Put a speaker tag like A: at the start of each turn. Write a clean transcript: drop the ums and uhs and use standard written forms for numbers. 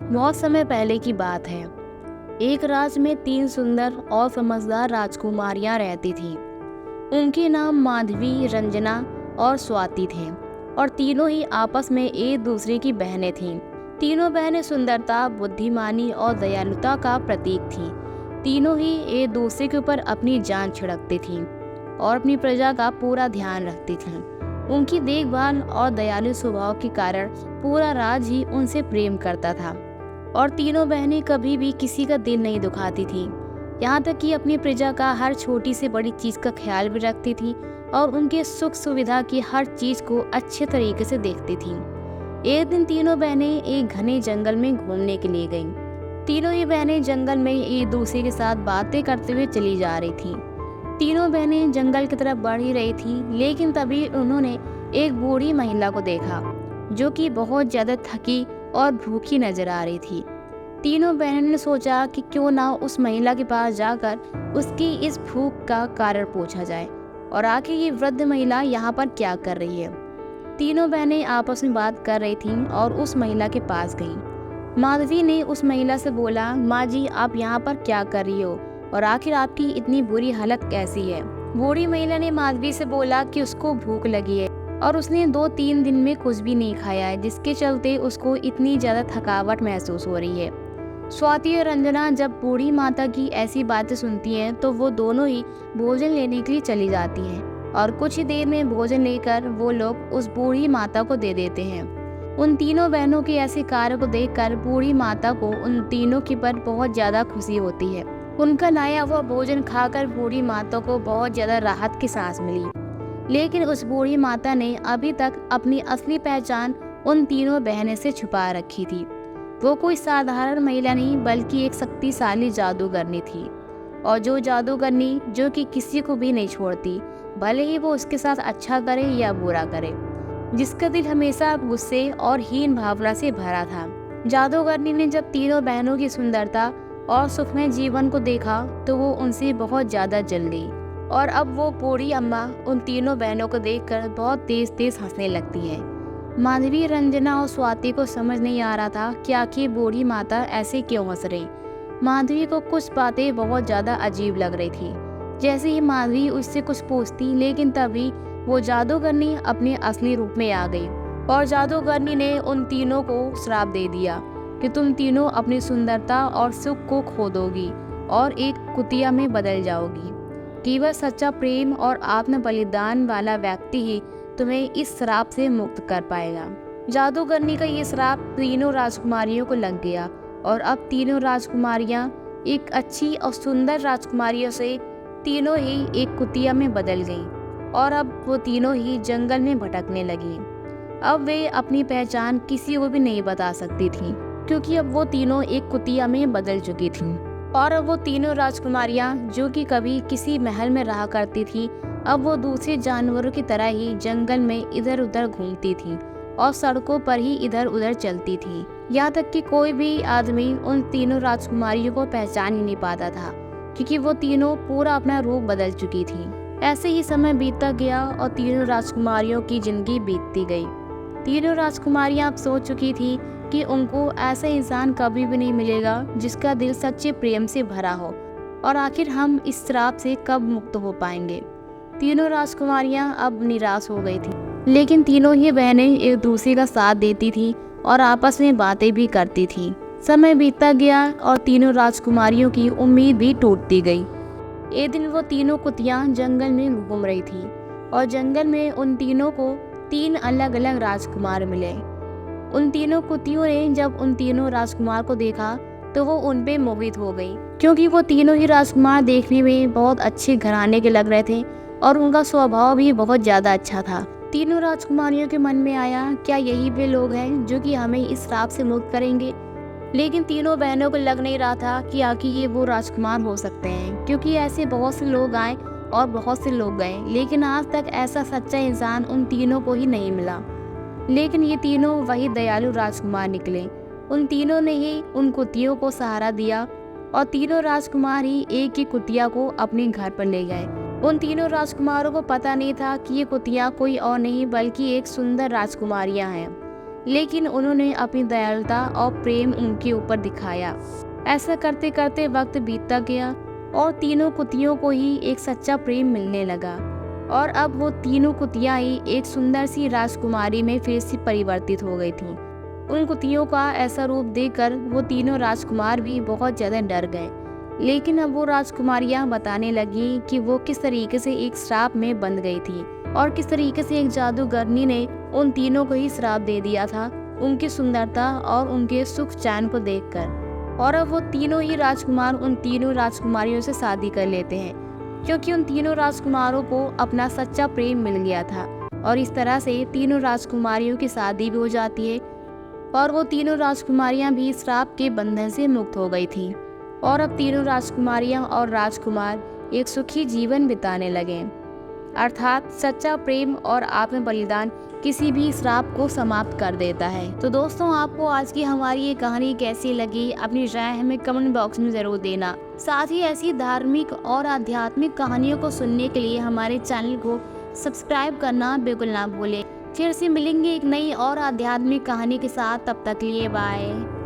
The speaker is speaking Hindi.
A: बहुत समय पहले की बात है। एक राज्य में 3 सुंदर और समझदार राजकुमारियां रहती थीं। उनके नाम माधवी, रंजना और स्वाति थे और तीनों ही आपस में एक दूसरे की बहनें थीं। तीनों बहनें सुंदरता, बुद्धिमानी और दयालुता का प्रतीक थीं। तीनों ही एक दूसरे के ऊपर अपनी जान छिड़कती थीं और अपनी प्रजा का पूरा ध्यान रखती थीं। उनकी देखभाल और दयालु स्वभाव के कारण पूरा राज्य ही उनसे प्रेम करता था और तीनों बहनें कभी भी किसी का दिल नहीं दुखाती थीं। यहाँ तक कि अपनी प्रजा का हर छोटी से बड़ी चीज़ का ख्याल भी रखती थी और उनके सुख सुविधा की हर चीज़ को अच्छे तरीके से देखती थीं। एक दिन तीनों बहनें एक घने जंगल में घूमने के लिए गईं। तीनों ही बहनें जंगल में एक दूसरे के साथ बातें करते हुए चली जा रही थीं। तीनों बहनें जंगल की तरफ बढ़ ही रही थी, लेकिन तभी उन्होंने एक बूढ़ी महिला को देखा जो कि बहुत ज्यादा थकी और भूखी नजर आ रही थी। तीनों बहनों ने सोचा कि क्यों ना उस महिला के पास जाकर उसकी इस भूख का कारण पूछा जाए और आखिर ये वृद्ध महिला यहाँ पर क्या कर रही है। तीनों बहनें आपस में बात कर रही थीं और उस महिला के पास गईं। माधवी ने उस महिला से बोला, माँ जी, आप यहाँ पर क्या कर रही हो और आखिर आपकी इतनी बुरी हालत कैसी है। बूढ़ी महिला ने माधवी से बोला कि उसको भूख लगी है और उसने 2-3 दिन में कुछ भी नहीं खाया है, जिसके चलते उसको इतनी ज्यादा थकावट महसूस हो रही है। स्वाति और रंजना जब बूढ़ी माता की ऐसी बातें सुनती हैं तो वो दोनों ही भोजन लेने के लिए चली जाती हैं और कुछ ही देर में भोजन लेकर वो लोग उस बूढ़ी माता को दे देते हैं। उन तीनों बहनों के ऐसे कार्य को देखकर बूढ़ी माता को उन तीनों की पर बहुत ज्यादा खुशी होती है। उनका लाया हुआ भोजन खाकर बूढ़ी माता को बहुत ज्यादा राहत की सांस मिली। लेकिन उस बूढ़ी माता ने अभी तक अपनी असली पहचान उन तीनों बहनें से छुपा रखी थी। वो कोई साधारण महिला नहीं बल्कि एक शक्तिशाली जादूगरनी थी और जो जादूगरनी जो कि किसी को भी नहीं छोड़ती, भले ही वो उसके साथ अच्छा करे या बुरा करे, जिसका दिल हमेशा गुस्से और हीन भावना से भरा था। जादूगरनी ने जब तीनों बहनों की सुंदरता और सुखमय जीवन को देखा तो वो उनसे बहुत ज्यादा जल गई और अब वो बूढ़ी अम्मा उन तीनों बहनों को देखकर बहुत तेज तेज हंसने लगती है। माधवी, रंजना और स्वाति को समझ नहीं आ रहा था कि आखिर बूढ़ी माता ऐसे क्यों हंस रही। माधवी को कुछ बातें बहुत ज्यादा अजीब लग रही थी। जैसे ही माधवी उससे कुछ पूछती, लेकिन तभी वो जादूगरनी अपने असली रूप में आ गई और जादूगरनी ने उन तीनों को श्राप दे दिया कि तुम तीनों अपनी सुंदरता और सुख को खो दोगी और एक कुतिया में बदल जाओगी। केवल सच्चा प्रेम और आत्म बलिदान वाला व्यक्ति ही तुम्हें इस श्राप से मुक्त कर पाएगा। जादूगरनी का ये श्राप तीनों राजकुमारियों को लग गया और अब तीनों राजकुमारियां एक अच्छी और सुंदर राजकुमारियों से तीनों ही एक कुतिया में बदल गईं और अब वो तीनों ही जंगल में भटकने लगी। अब वे अपनी पहचान किसी को भी नहीं बता सकती थीं, क्योंकि अब वो तीनों एक कुतिया में बदल चुकी थीं। और अब वो तीनों राजकुमारियां जो कि कभी किसी महल में रहा करती थी, अब वो दूसरे जानवरों की तरह ही जंगल में इधर उधर घूमती थी और सड़कों पर ही इधर उधर चलती थी। यहाँ तक कि कोई भी आदमी उन तीनों राजकुमारियों को पहचान ही नहीं पाता था, क्योंकि वो तीनों पूरा अपना रूप बदल चुकी थी। ऐसे ही समय बीतता गया और तीनों राजकुमारियों की जिंदगी बीतती गई। तीनों राजकुमारियां अब सोच चुकी थी कि उनको ऐसा इंसान कभी भी नहीं मिलेगा जिसका दिल सच्चे प्रेम से भरा हो, और आखिर हम इस श्राप से कब मुक्त हो पाएंगे। तीनों राजकुमारियां अब निराश हो गई थी, लेकिन तीनों ही बहनें एक दूसरे का साथ देती थी और आपस में बातें भी करती थी। समय बीतता गया और तीनों राजकुमारियों की उम्मीद भी टूटती गई। एक दिन वो तीनों कुतियां जंगल में घूम रही थी और जंगल में उन तीनों को 3 अलग अलग राजकुमार मिले। उन तीनों कुतियों ने जब उन तीनों राजकुमार को देखा तो वो उन पे मोहित हो गई, क्योंकि वो तीनों ही राजकुमार देखने में बहुत अच्छे घराने के लग रहे थे और उनका स्वभाव भी बहुत ज्यादा अच्छा था। तीनों राजकुमारियों के मन में आया, क्या यही वे लोग हैं जो कि हमें इस श्राप से मुक्त करेंगे। लेकिन तीनों बहनों को लग नहीं रहा था कि आखिर ये वो राजकुमार हो सकते हैं, क्योंकि ऐसे बहुत से लोग आए और बहुत से लोग गए, लेकिन आज तक ऐसा सच्चा इंसान उन तीनों को ही नहीं मिला। लेकिन ये तीनों वही दयालु राजकुमार निकले। उन तीनों ने ही उन कुतियों को सहारा दिया और तीनों राजकुमार ही एक ही कुतिया को अपने घर पर ले गए। उन तीनों राजकुमारों को पता नहीं था कि ये कुतिया कोई और नहीं बल्कि एक सुंदर राजकुमारियां हैं। लेकिन उन्होंने अपनी दयालुता और प्रेम उनके ऊपर दिखाया। ऐसा करते करते वक्त बीतता गया और तीनों कुतियों को ही एक सच्चा प्रेम मिलने लगा और अब वो तीनों कुतियाँ ही एक सुंदर सी राजकुमारी में फिर से परिवर्तित हो गई थीं। उन कुतियों का ऐसा रूप देखकर वो तीनों राजकुमार भी बहुत ज़्यादा डर गए। लेकिन अब वो राजकुमारियाँ बताने लगी कि वो किस तरीके से एक श्राप में बंध गई थी और किस तरीके से एक जादूगरनी ने उन तीनों को ही श्राप दे दिया था उनकी सुंदरता और उनके सुख चैन को देखकर। और अब वो तीनों ही राजकुमार उन तीनों राजकुमारियों से शादी कर लेते हैं क्योंकि उन तीनों राजकुमारों को अपना सच्चा प्रेम मिल गया था। और इस तरह से तीनों राजकुमारियों की शादी भी हो जाती है और वो तीनों राजकुमारियां भी श्राप के बंधन से मुक्त हो गई थी और अब तीनों राजकुमारियां और राजकुमार एक सुखी जीवन बिताने लगे। अर्थात सच्चा प्रेम और आत्म बलिदान किसी भी श्राप को समाप्त कर देता है। तो दोस्तों, आपको आज की हमारी ये कहानी कैसी लगी, अपनी राय हमें कमेंट बॉक्स में ज़रूर देना। साथ ही ऐसी धार्मिक और आध्यात्मिक कहानियों को सुनने के लिए हमारे चैनल को सब्सक्राइब करना बिल्कुल ना भूलें। फिर से मिलेंगे एक नई और आध्यात्मिक कहानी के साथ, तब तक के लिए बाय।